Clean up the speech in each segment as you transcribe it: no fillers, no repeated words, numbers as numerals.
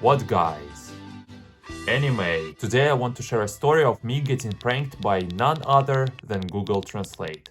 What guys? Anyway, today I want to share a story of me getting pranked by none other than Google Translate.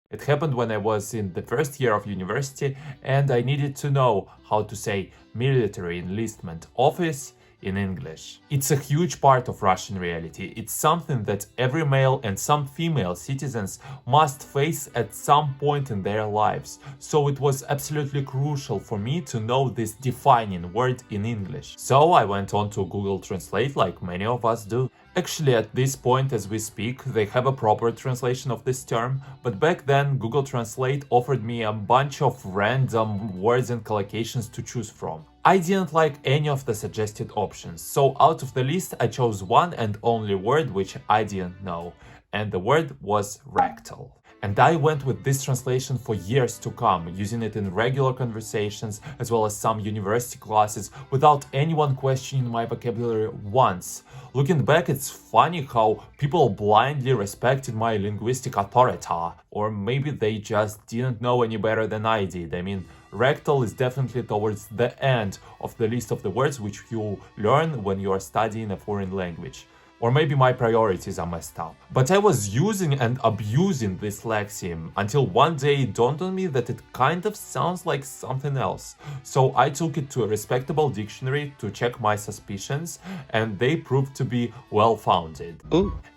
It happened when I was in the first year of university and I needed to know how to say military enlistment office in English. It's a huge part of Russian reality. It's something that every male and some female citizens must face at some point in their lives. So it was absolutely crucial for me to know this defining word in English. So I went on to Google Translate like many of us do. Actually, at this point as we speak, they have a proper translation of this term, but back then Google Translate offered me a bunch of random words and collocations to choose from. I didn't like any of the suggested options, so out of the list I chose one and only word which I didn't know, and the word was rectal. And I went with this translation for years to come, using it in regular conversations as well as some university classes without anyone questioning my vocabulary once. Looking back, it's funny how people blindly respected my linguistic authority, or maybe they just didn't know any better than I did. I mean, rectal is definitely towards the end of the list of the words which you learn when you are studying a foreign language. Or maybe my priorities are messed up. But I was using and abusing this lexeme until one day it dawned on me that it kind of sounds like something else. So I took it to a respectable dictionary to check my suspicions, and they proved to be well-founded.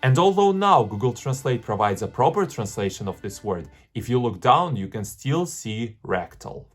And although now Google Translate provides a proper translation of this word, if you look down you can still see rectal.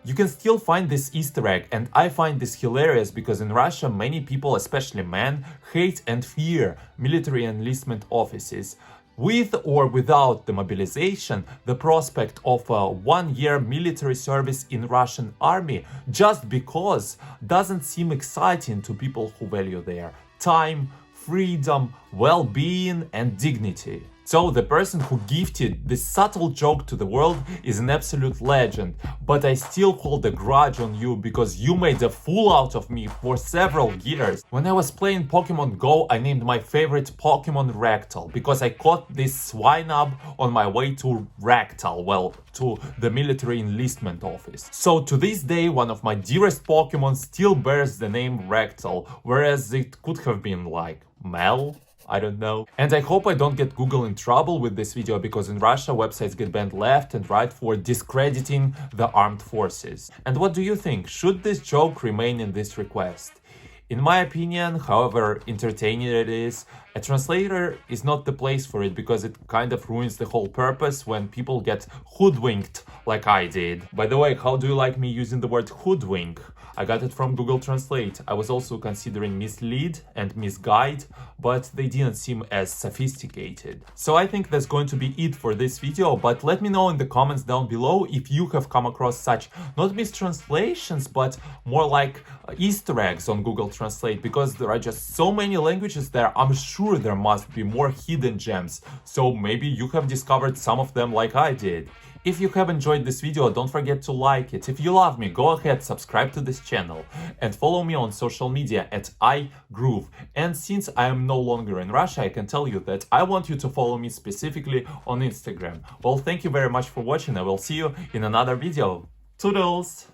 You can still find this Easter egg, and I find this hilarious because in Russia many people, especially men, hate and fear military enlistment offices. With or without the mobilization, the prospect of a one-year military service in Russian army just because doesn't seem exciting to people who value their time, freedom, well-being and dignity. So the person who gifted this subtle joke to the world is an absolute legend, but I still hold a grudge on you because you made a fool out of me for several years. When I was playing Pokemon Go, I named my favorite Pokemon Rectal because I caught this swinub on my way to Rectal, well, to the military enlistment office. So to this day, one of my dearest Pokemon still bears the name Rectal, whereas it could have been like Mel? I don't know. And I hope I don't get Google in trouble with this video because in Russia websites get banned left and right for discrediting the armed forces. And what do you think? Should this joke remain in this request? In my opinion, however entertaining it is, a translator is not the place for it because it kind of ruins the whole purpose when people get hoodwinked like I did. By the way, how do you like me using the word hoodwink? I got it from Google Translate. I was also considering mislead and misguide, but they didn't seem as sophisticated. So I think that's going to be it for this video, but let me know in the comments down below if you have come across such, not mistranslations, but more like Easter eggs on Google Translate, because there are just so many languages there. I'm sure there must be more hidden gems, so maybe you have discovered some of them like I did. If you have enjoyed this video, don't forget to like it. If you love me, go ahead, subscribe to this channel and follow me on social media at iGroove. And since I am no longer in Russia, I can tell you that I want you to follow me specifically on Instagram. Well, thank you very much for watching. I will see you in another video. Toodles!